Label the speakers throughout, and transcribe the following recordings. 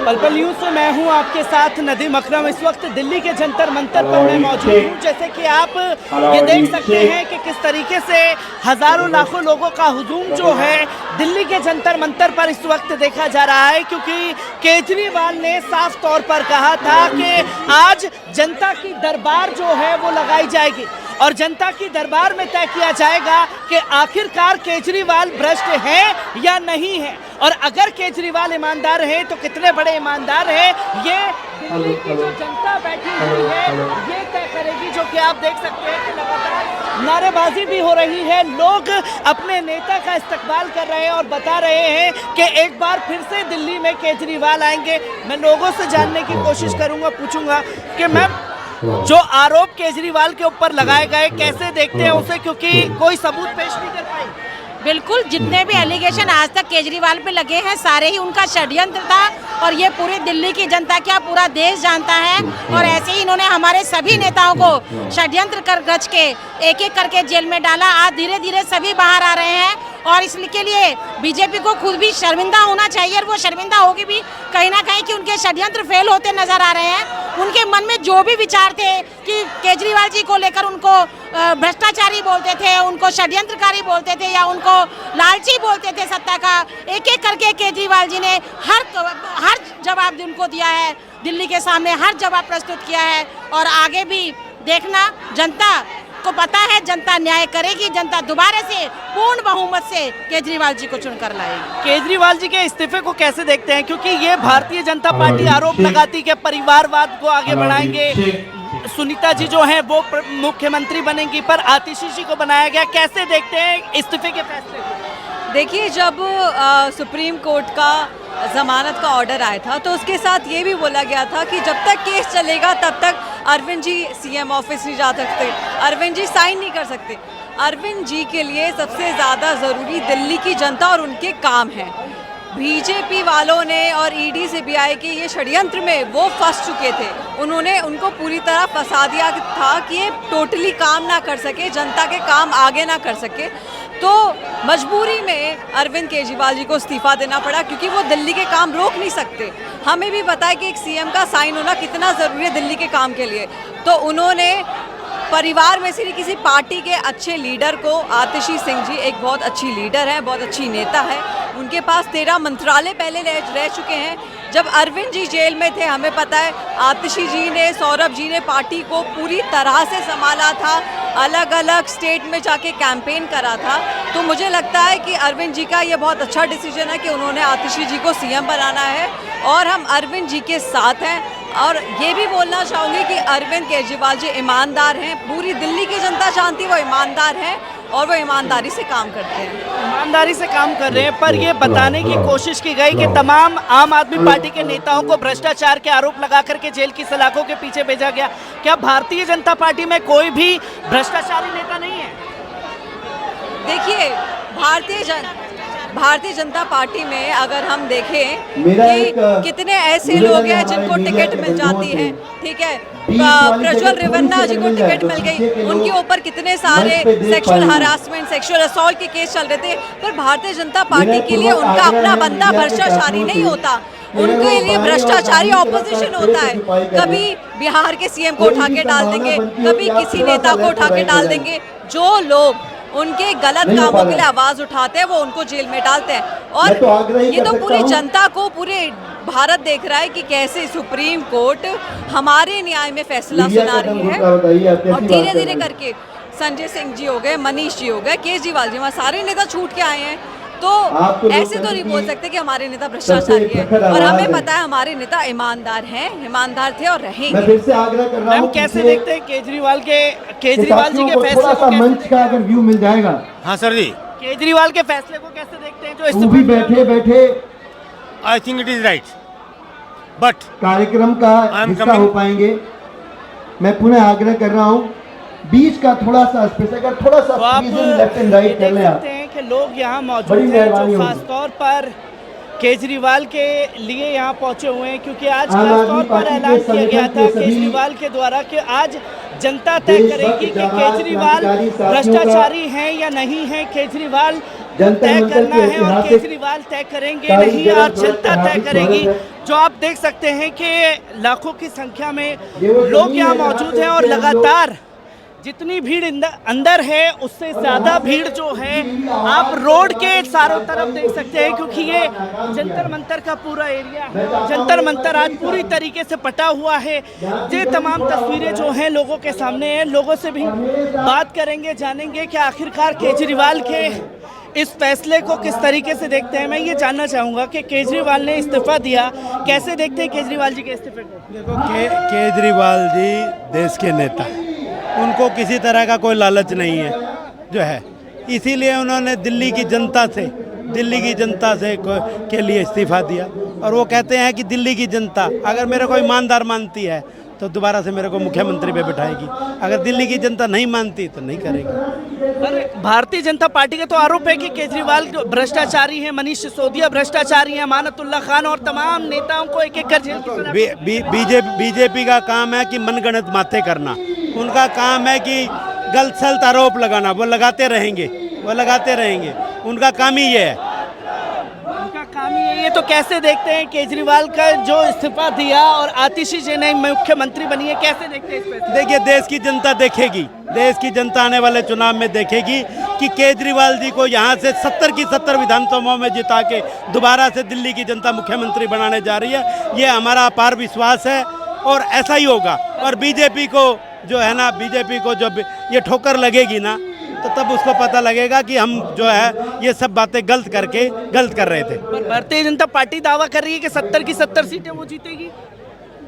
Speaker 1: पल पल न्यूज़ से मैं हूं आपके साथ नदीम अकरम। इस वक्त दिल्ली के जंतर मंतर पर मैं मौजूद हूं। जैसे कि आप ये देख सकते हैं कि किस तरीके से हज़ारों लाखों लोगों का हुजूम जो है दिल्ली के जंतर मंतर पर इस वक्त देखा जा रहा है, क्योंकि केजरीवाल ने साफ तौर पर कहा था कि आज जनता की दरबार जो है वो लगाई जाएगी और जनता की दरबार में तय किया जाएगा कि आखिरकार केजरीवाल भ्रष्ट है या नहीं है, और अगर केजरीवाल ईमानदार है तो कितने बड़े ईमानदार है ये दिल्ली की जो जनता बैठी हुई है ये तय करेगी। जो कि आप देख सकते हैं कि लगातार नारेबाजी भी हो रही है, लोग अपने नेता का इस्तकबाल कर रहे हैं और बता रहे हैं कि एक बार फिर से दिल्ली में केजरीवाल आएंगे। मैं लोगों से जानने की कोशिश करूंगा, पूछूंगा कि मैम जो आरोप केजरीवाल के ऊपर लगाए गए कैसे देखते हैं उसे, क्योंकि कोई सबूत पेश नहीं कर पाई।
Speaker 2: बिल्कुल, जितने भी एलिगेशन आज तक केजरीवाल पे लगे हैं सारे ही उनका षड्यंत्र था और ये पूरी दिल्ली की जनता क्या पूरा देश जानता है। और ऐसे ही इन्होंने हमारे सभी नेताओं को षड्यंत्र कर रच के एक एक करके जेल में डाला। आज धीरे धीरे सभी बाहर आ रहे हैं और इसके लिए बीजेपी को खुद भी शर्मिंदा होना चाहिए और वो शर्मिंदा होगी भी कहीं ना कहीं कि उनके षड्यंत्र फेल होते नजर आ रहे हैं। उनके मन में जो भी विचार थे कि केजरीवाल जी को लेकर उनको भ्रष्टाचारी बोलते थे, उनको षड्यंत्रकारी बोलते थे या उनको लालची बोलते थे सत्ता का, एक एक करके केजरीवाल जी ने हर जवाब उनको दिया है, दिल्ली के सामने हर जवाब प्रस्तुत किया है। और आगे भी देखना, जनता को पता है जनता न्याय करेगी, जनता दोबारा से पूर्ण बहुमत से केजरीवाल जी को चुनकर लाएगी।
Speaker 1: केजरीवाल जी के इस्तीफे को कैसे देखते हैं, क्योंकि ये भारतीय जनता पार्टी आरोप लगाती कि परिवारवाद को आगे बढ़ाएंगे, सुनीता जी जो हैं वो मुख्यमंत्री बनेंगी, पर आतिशी जी को बनाया गया। कैसे देखते हैं इस्तीफे के फैसले को?
Speaker 3: देखिए, जब सुप्रीम कोर्ट का जमानत का ऑर्डर आया था तो उसके साथ ये भी बोला गया था कि जब तक केस चलेगा तब तक अरविंद जी सीएम ऑफिस नहीं जा सकते, अरविंद जी साइन नहीं कर सकते। अरविंद जी के लिए सबसे ज़्यादा ज़रूरी दिल्ली की जनता और उनके काम हैं। बीजेपी वालों ने और ईडी सीबीआई के ये षड्यंत्र में वो फंस चुके थे, उन्होंने उनको पूरी तरह फंसा दिया था कि ये टोटली काम ना कर सके, जनता के काम आगे ना कर सके। तो मजबूरी में अरविंद केजरीवाल जी को इस्तीफा देना पड़ा, क्योंकि वो दिल्ली के काम रोक नहीं सकते। हमें भी पता है कि एक सीएम का साइन होना कितना ज़रूरी है दिल्ली के काम के लिए। तो उन्होंने परिवार में से किसी पार्टी के अच्छे लीडर को, आतिशी सिंह जी एक बहुत अच्छी लीडर है, बहुत अच्छी नेता है, उनके पास 13 मंत्रालय पहले रह चुके हैं। जब अरविंद जी जेल में थे हमें पता है आतिशी जी ने, सौरभ जी ने पार्टी को पूरी तरह से संभाला था, अलग अलग स्टेट में जाके कैंपेन करा था। तो मुझे लगता है कि अरविंद जी का ये बहुत अच्छा डिसीजन है कि उन्होंने आतिशी जी को सीएम बनाना है और हम अरविंद जी के साथ हैं। और ये भी बोलना चाहूँगी कि अरविंद केजरीवाल जी ईमानदार हैं, पूरी दिल्ली की जनता जानती है वो ईमानदार हैं और वो ईमानदारी से काम करते हैं।
Speaker 1: ईमानदारी से काम कर रहे हैं, पर ये बताने की कोशिश की गई कि तमाम आम आदमी पार्टी के नेताओं को भ्रष्टाचार के आरोप लगा करके जेल की सलाखों के पीछे भेजा गया। क्या भारतीय जनता पार्टी में कोई भी भ्रष्टाचारी नेता नहीं है?
Speaker 3: देखिए, भारतीय जनता पार्टी में अगर हम देखें कि कितने ऐसे लोग हैं जिनको टिकट मिल जाती है, ठीक है, प्रज्वल रेवन्ना जी को टिकट मिल गई, उनके ऊपर कितने सारे सेक्सुअल हरासमेंट, सेक्सुअल असॉल्ट के केस चल रहे थे। पर भारतीय जनता पार्टी के लिए उनका अपना बंदा भ्रष्टाचारी नहीं होता, उनके लिए भ्रष्टाचारी ऑपोजिशन होता है। कभी बिहार के सीएम को उठा के डाल देंगे, कभी किसी नेता को उठा के डाल देंगे। जो लोग उनके गलत कामों के लिए आवाज उठाते हैं वो उनको जेल में डालते हैं। और ये तो पूरी जनता को, पूरे भारत देख रहा है कि कैसे सुप्रीम कोर्ट हमारे न्याय में फैसला सुना रही है। और धीरे धीरे करके संजय सिंह जी हो गए, मनीष जी हो गए, केजरीवाल जी, वहाँ सारे नेता छूट के आए हैं। तो ऐसे तो नहीं बोल सकते कि हमारे नेता भ्रष्टाचारी है। और हमें पता है हमारे नेता ईमानदार हैं, ईमानदार थे और रहेंगे।
Speaker 1: मैम, कैसे देखते हैं केजरीवाल जी के फैसले को?
Speaker 4: मंच का अगर व्यू मिल जाएगा।
Speaker 5: हाँ सर जी,
Speaker 1: केजरीवाल के फैसले को कैसे देखते हैं जो
Speaker 4: वो भी बैठे
Speaker 5: I think it is right, but
Speaker 4: कार्यक्रम का हिस्सा हो पाएंगे। मैं पुनः आग्रह कर रहा हूँ, बीच का थोड़ा सा स्पेस, अगर थोड़ा सा लेफ्ट एंड राइट कर लें आप।
Speaker 1: कि लोग यहाँ मौजूद हैं जो खासतौर पर केजरीवाल के लिए यहाँ पहुँचे हुए हैं, क्योंकि आज खासतौर पर ऐलान किया गया था केजरीवाल के द्वारा कि आज जनता तय करेगी कि केजरीवाल भ्रष्टाचारी हैं या नहीं है। केजरीवाल तय करना है और केजरीवाल तय करेंगे नहीं और जनता तय करेगी। जो आप देख सकते हैं कि लाखों की संख्या में लोग यहाँ मौजूद हैं और लगातार जितनी भीड़ अंदर है उससे ज़्यादा भीड़ जो है आप रोड के चारों तरफ देख सकते हैं, क्योंकि ये जंतर मंतर का पूरा एरिया है। जंतर मंतर आज पूरी तरीके से पटा हुआ है। ये तमाम तस्वीरें जो हैं लोगों के सामने हैं। लोगों से भी बात करेंगे, जानेंगे कि आखिरकार केजरीवाल के इस फैसले को किस तरीके से देखते हैं। मैं ये जानना चाहूँगा कि केजरीवाल ने इस्तीफा दिया, कैसे देखते हैं केजरीवाल जी के इस्तीफे को?
Speaker 5: देखो केजरीवाल जी देश के नेता, उनको किसी तरह का कोई लालच नहीं है जो है, इसीलिए उन्होंने दिल्ली की जनता से के लिए इस्तीफा दिया। और वो कहते हैं कि दिल्ली की जनता अगर मेरे को ईमानदार मानती है तो दोबारा से मेरे को मुख्यमंत्री पे बिठाएगी, अगर दिल्ली की जनता नहीं मानती तो नहीं करेगी।
Speaker 1: पर भारतीय जनता पार्टी का तो आरोप है कि केजरीवाल भ्रष्टाचारी हैं, मनीष सिसोदिया भ्रष्टाचारी हैं, अमानतुल्लाह खान और तमाम नेताओं को एक एक कर जेल की सजा।
Speaker 5: बीजेपी का काम है कि मनगढ़ंत बातें करना, उनका काम है कि गलत सलत आरोप लगाना, वो लगाते रहेंगे, उनका काम ही ये है।
Speaker 1: उनका काम ही है। ये तो कैसे देखते हैं केजरीवाल का जो इस्तीफा दिया और आतिशी जी ने मुख्यमंत्री बनी है, कैसे देखते हैं इस पे?
Speaker 5: देखिए देश की जनता देखेगी, देश की जनता आने वाले चुनाव में देखेगी कि केजरीवाल जी को यहाँ से 70 की 70 विधानसभाओं में जिता के दोबारा से दिल्ली की जनता मुख्यमंत्री बनाने जा रही है। ये हमारा अपार विश्वास है और ऐसा ही होगा। और बीजेपी को जो है ना, बीजेपी को जब ये ठोकर लगेगी ना तो तब उसको पता लगेगा कि हम जो है ये सब बातें गलत कर रहे थे।
Speaker 1: पर भारतीय जनता पार्टी दावा कर रही है कि 70 की 70 सीटें वो जीतेगी।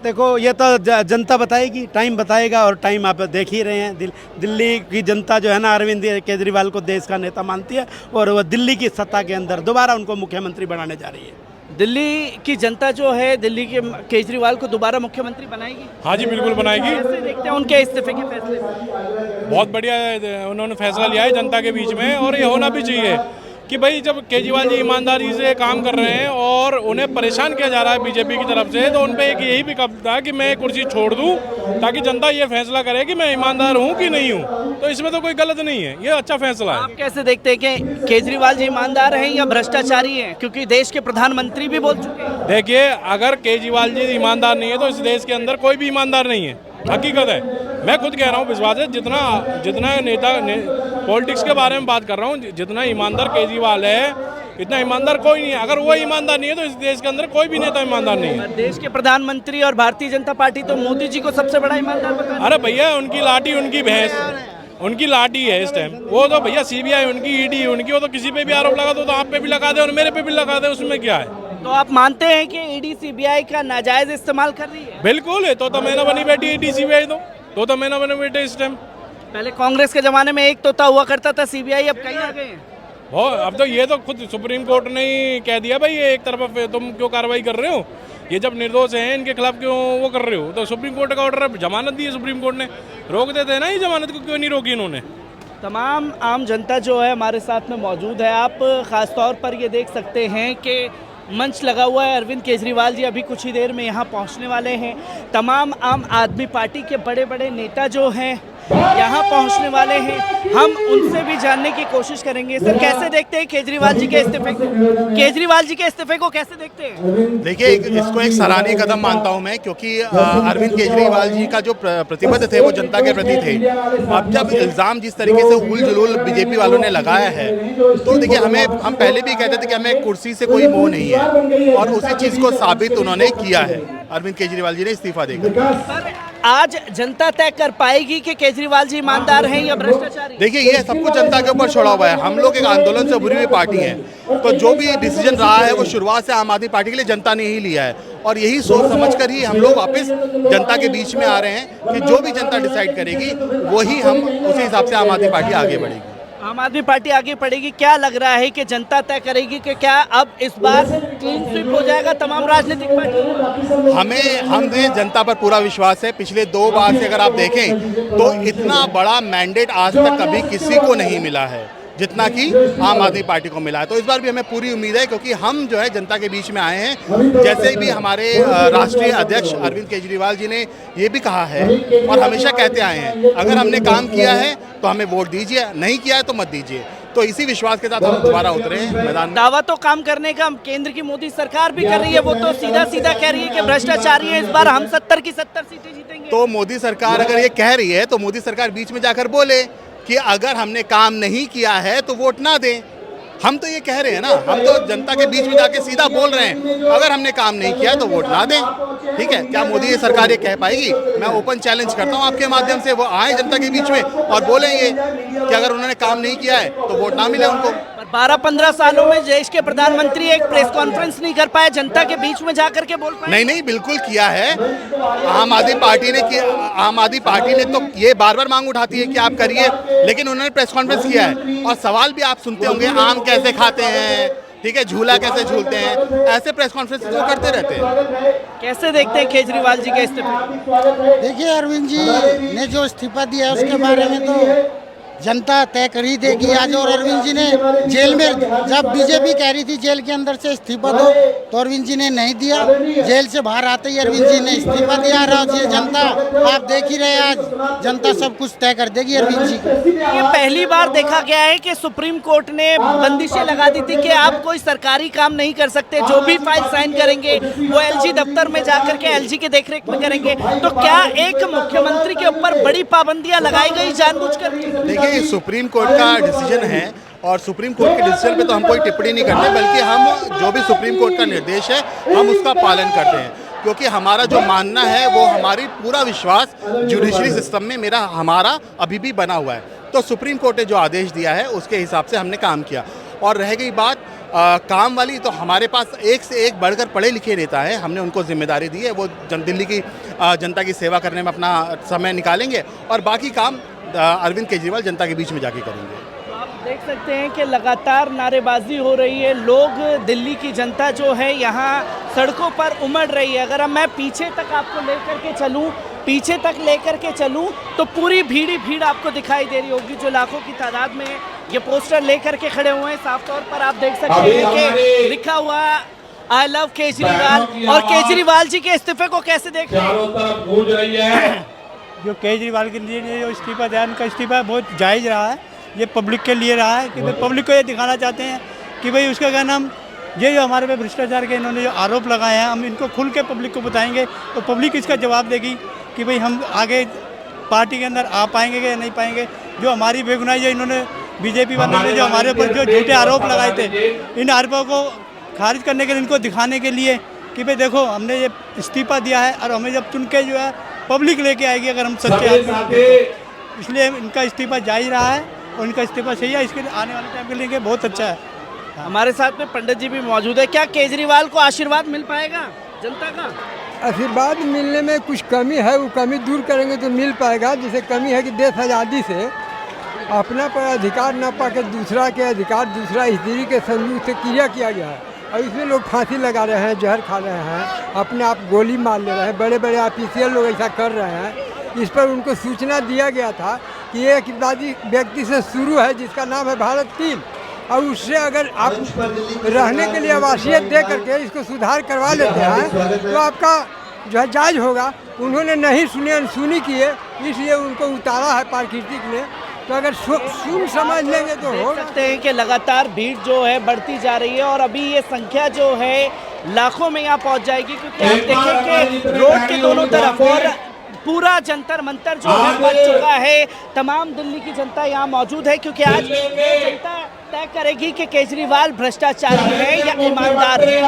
Speaker 5: देखो ये तो जनता बताएगी, टाइम बताएगा, और टाइम आप देख ही रहे हैं। दिल्ली की जनता जो है ना अरविंद केजरीवाल को देश का नेता मानती है और वह दिल्ली की सत्ता के अंदर दोबारा उनको मुख्यमंत्री बनाने जा रही है।
Speaker 1: दिल्ली की जनता जो है दिल्ली के केजरीवाल को दोबारा मुख्यमंत्री बनाएगी?
Speaker 6: हाँ जी, बिल्कुल बनाएगी।
Speaker 1: कैसे देखते हैं उनके इस्तीफे के फैसले को?
Speaker 6: बहुत बढ़िया उन्होंने फैसला लिया है जनता के बीच में, और ये होना भी चाहिए कि भाई जब केजरीवाल जी ईमानदारी से काम कर रहे हैं और उन्हें परेशान किया जा रहा है बीजेपी की तरफ से, तो उन पर एक यही विकल्प था कि मैं कुर्सी छोड़ दूं ताकि जनता ये फैसला करे कि मैं ईमानदार हूं कि नहीं हूं। तो इसमें तो कोई गलत नहीं है, ये अच्छा फैसला है।
Speaker 1: आप कैसे देखते हैं कि केजरीवाल जी ईमानदार हैं या भ्रष्टाचारी हैं, क्योंकि देश के प्रधानमंत्री भी बोल चुके हैं?
Speaker 6: देखिए, अगर केजरीवाल जी ईमानदार नहीं है तो इस देश के अंदर कोई भी ईमानदार नहीं है, हकीकत है। मैं खुद कह रहा हूँ, विश्वास है, जितना नेता पॉलिटिक्स के बारे में बात कर रहा हूँ, जितना ईमानदार केजरीवाल है इतना ईमानदार कोई नहीं है। अगर वो ईमानदार नहीं है तो इस देश के अंदर कोई भी नेता ईमानदार नहीं है।
Speaker 1: देश के प्रधानमंत्री और भारतीय जनता पार्टी तो मोदी जी को सबसे बड़ा ईमानदार बता रही है।
Speaker 6: अरे भैया, उनकी लाठी उनकी भैंस, उनकी लाठी है इस टाइम। वो तो भैया सीबीआई उनकी, ईडी उनकी, वो तो किसी पे भी आरोप लगा दो तो आप पे भी लगा दे और मेरे पे भी लगा दे, उसमें क्या है?
Speaker 1: तो आप मानते हैं कि ईडी सीबीआई का नाजायज इस्तेमाल कर रही है?
Speaker 6: बिल्कुल है। तो मैंने बनी बैठी ईडी सीबीआई, तो मैंने बने बैठे इस टाइम।
Speaker 1: पहले कांग्रेस के जमाने में एक तोता हुआ करता था सीबीआई, अब कहीं आ गए हैं।
Speaker 6: अब तो ये तो खुद सुप्रीम कोर्ट ने ही कह दिया भाई, ये एक तरफ तुम क्यों कार्रवाई कर रहे हो, ये जब निर्दोष हैं इनके खिलाफ क्यों वो कर रहे हो? तो सुप्रीम कोर्ट का ऑर्डर है, जमानत दी है सुप्रीम कोर्ट ने, रोक देते हैं ना, ये जमानत को क्यों नहीं रोकी इन्होंने?
Speaker 1: तमाम आम जनता जो है हमारे साथ में मौजूद है। आप ख़ास तौर पर ये देख सकते हैं कि मंच लगा हुआ है। अरविंद केजरीवाल जी अभी कुछ ही देर में यहाँ पहुँचने वाले हैं। तमाम आम आदमी पार्टी के बड़े बड़े नेता जो हैं यहाँ पहुँचने वाले हैं। हम उनसे भी जानने की कोशिश करेंगे। सर, कैसे देखते हैं केजरीवाल जी के इस्तीफे को? केजरीवाल जी के इस्तीफे को कैसे देखते हैं?
Speaker 7: देखिए, इसको एक सराहनीय कदम मानता हूं मैं, क्योंकि अरविंद केजरीवाल जी का जो प्रतिबद्ध थे वो जनता के प्रति थे। अब जब इल्ज़ाम जिस तरीके से उल जुलूल बीजेपी वालों ने लगाया है, तो देखिए हम पहले भी कहते थे कि हमें कुर्सी से कोई मोह नहीं है, और उसी चीज़ को साबित उन्होंने किया है अरविंद केजरीवाल जी ने इस्तीफा देकर।
Speaker 1: आज जनता तय कर पाएगी कि केजरीवाल जी ईमानदार हैं या भ्रष्टाचारी?
Speaker 7: देखिए, ये सब कुछ जनता के ऊपर छोड़ा हुआ है। हम लोग एक आंदोलन से उभरी हुई पार्टी है, तो जो भी डिसीजन रहा है वो शुरुआत से आम आदमी पार्टी के लिए जनता ने ही लिया है, और यही सोच समझकर ही हम लोग वापस जनता के बीच में आ रहे हैं कि जो भी जनता डिसाइड करेगी वही हम उसी हिसाब से आम आदमी पार्टी आगे बढ़ेगी।
Speaker 1: आम आदमी पार्टी आगे बढ़ेगी। क्या लग रहा है कि जनता तय करेगी कि क्या अब इस बार क्लीन स्वीप हो जाएगा तमाम राजनीतिक पार्टी?
Speaker 7: हमें जनता पर पूरा विश्वास है। पिछले 2 बार से अगर आप देखें तो इतना बड़ा मैंडेट आज तक कभी किसी को नहीं मिला है जितना कि आम आदमी पार्टी को मिला है। तो इस बार भी हमें पूरी उम्मीद है, क्योंकि हम जो है जनता के बीच में आए हैं। जैसे भी हमारे राष्ट्रीय अध्यक्ष अरविंद केजरीवाल जी ने ये भी कहा है और हमेशा कहते आए हैं, अगर हमने काम किया है तो हमें वोट दीजिए, नहीं किया है तो मत दीजिए। तो इसी विश्वास के साथ हम दोबारा उतरे हैं मैदान में।
Speaker 1: दावा तो काम करने का केंद्र की मोदी सरकार भी कर रही है, वो तो सीधा सीधा कह रही है कि भ्रष्टाचारी है, इस बार हम 70 की 70 सीटें जीतेंगे।
Speaker 7: तो मोदी सरकार अगर ये कह रही है तो मोदी सरकार बीच में जाकर बोले कि अगर हमने काम नहीं किया है तो वोट ना दें। हम तो ये कह रहे हैं ना, हम तो जनता के बीच में जाके सीधा बोल रहे हैं अगर हमने काम नहीं किया तो वोट ना दें। ठीक है, क्या मोदी सरकार ये कह पाएगी? मैं ओपन चैलेंज करता हूँ आपके माध्यम से, वो आए जनता के बीच में और बोलेंगे कि अगर उन्होंने काम नहीं किया है तो वोट ना मिले उनको।
Speaker 1: 12-15 सालों में देश के प्रधानमंत्री एक प्रेस कॉन्फ्रेंस नहीं कर पाए, जनता के बीच में जाकर के बोल पाए?
Speaker 7: नहीं, बिल्कुल किया है। आम आदमी पार्टी ने किया, आम आदमी पार्टी ने तो ये बार बार मांग उठाती है कि आप करिए, लेकिन उन्होंने प्रेस कॉन्फ्रेंस किया है और सवाल भी आप सुनते होंगे, आम कैसे खाते हैं, ठीक है, झूला कैसे झूलते हैं, ऐसे प्रेस कॉन्फ्रेंस जो करते रहते हैं।
Speaker 1: कैसे देखते हैं केजरीवाल जी के इस्तीफे?
Speaker 8: देखिए, अरविंद जी ने जो इस्तीफा दिया है उसके बारे में तो जनता तय कर ही देगी आज। और अरविंद जी ने जेल में, जब बीजेपी कह रही थी जेल के अंदर से इस्तीफा दो, तो अरविंद जी ने नहीं दिया। जेल से बाहर आते ही अरविंद जी ने इस्तीफा दिया। और जनता आप देख ही रहे, आज जनता सब कुछ तय कर देगी अरविंद जी को।
Speaker 1: ये पहली बार देखा गया है कि सुप्रीम कोर्ट ने बंदिशें लगा दी थी कि आप कोई सरकारी काम नहीं कर सकते, जो भी फाइल साइन करेंगे वो एलजी दफ्तर में जाकर के एलजी के देखरेख में करेंगे। तो क्या एक मुख्यमंत्री के ऊपर बड़ी पाबंदियां लगाई गई जानबूझकर?
Speaker 7: देखिए, ये सुप्रीम कोर्ट का डिसीजन है और सुप्रीम कोर्ट के डिसीजन पे तो हम कोई टिप्पणी नहीं करते, बल्कि हम जो भी सुप्रीम कोर्ट का निर्देश है हम उसका पालन करते हैं, क्योंकि हमारा जो मानना है वो, हमारी पूरा विश्वास जुडिशरी सिस्टम में हमारा अभी भी बना हुआ है। तो सुप्रीम कोर्ट ने जो आदेश दिया है उसके हिसाब से हमने काम किया। और रह गई बात काम वाली, तो हमारे पास एक से एक बढ़कर पढ़े लिखे नेता हैं, हमने उनको जिम्मेदारी दी है, वो दिल्ली की जनता की सेवा करने में अपना समय निकालेंगे और बाकी काम अरविंद केजरीवाल जनता के बीच में जाके करेंगे।
Speaker 1: आप देख सकते हैं कि लगातार नारेबाजी हो रही है, लोग, दिल्ली की जनता जो है यहाँ सड़कों पर उमड़ रही है। अगर मैं पीछे तक आपको लेकर के चलूँ, पीछे तक लेकर के चलूँ तो पूरी भीड़ आपको दिखाई दे रही होगी, जो लाखों की तादाद में ये पोस्टर लेकर के खड़े हुए हैं। साफ तौर पर आप देख सकते हैं कि लिखा हुआ आई लव केजरीवाल। और केजरीवाल जी के इस्तीफे को कैसे देख रहे हैं?
Speaker 9: जो केजरीवाल के लिए जो इस्तीफा दिया, उनका इस्तीफा बहुत जायज़ रहा है। ये पब्लिक के लिए रहा है कि भाई पब्लिक को ये दिखाना चाहते हैं कि भाई उसका क्या नाम, ये जो हमारे पे भ्रष्टाचार के इन्होंने जो आरोप लगाए हैं, हम इनको खुल के पब्लिक को बताएंगे तो पब्लिक इसका जवाब देगी कि भाई हम आगे पार्टी के अंदर आ पाएंगे या नहीं पाएंगे। जो हमारी बेगुनाही, जो इन्होंने बीजेपी वालों ने जो हमारे ऊपर जो झूठे आरोप लगाए थे, इन आरोपों को खारिज करने के लिए, इनको दिखाने के लिए कि भाई देखो हमने ये इस्तीफा दिया है और हमें जब चुन के जो है पब्लिक लेके आएगी अगर हम सच्चे आदमी। इसलिए इनका इस्तीफा जायज़ रहा है और इनका इस्तीफा सही है, इसके आने वाले टाइम के लिए बहुत अच्छा है।
Speaker 1: हमारे साथ में पंडित जी भी मौजूद है। क्या केजरीवाल को आशीर्वाद मिल पाएगा जनता का?
Speaker 10: आशीर्वाद मिलने में कुछ कमी है, वो कमी दूर करेंगे तो मिल पाएगा। जैसे कमी है कि देश आज़ादी से अपना पर अधिकार न पाकर दूसरा के अधिकार, दूसरा स्त्री के संयोग से किया गया है और इसमें लोग फांसी लगा रहे हैं, जहर खा रहे हैं, अपने आप गोली मार ले रहे हैं, बड़े बड़े ऑफिशियल लोग ऐसा कर रहे हैं। इस पर उनको सूचना दिया गया था कि ये एक व्यक्ति से शुरू है जिसका नाम है भारत 3, और उससे अगर आप रहने के लिए आवासीय दे करके इसको सुधार करवा लेते हैं तो आपका जो है जायज़ होगा। उन्होंने नहीं सुने, अनसुनी किए, इसलिए उनको उतारा है प्राकृतिक ने। तो अगर सुन समझ लेंगे तो हो
Speaker 1: सकते हैं कि लगातार भीड़ जो है बढ़ती जा रही है और अभी ये संख्या जो है लाखों में यहाँ पहुँच जाएगी, क्योंकि आप देखें कि रोड के दोनों तरफ और पूरा जंतर मंतर जो है बन चुका है। तमाम दिल्ली की जनता यहाँ मौजूद है, क्योंकि आज जनता तय करेगी कि केजरीवाल भ्रष्टाचारी है या ईमानदार है।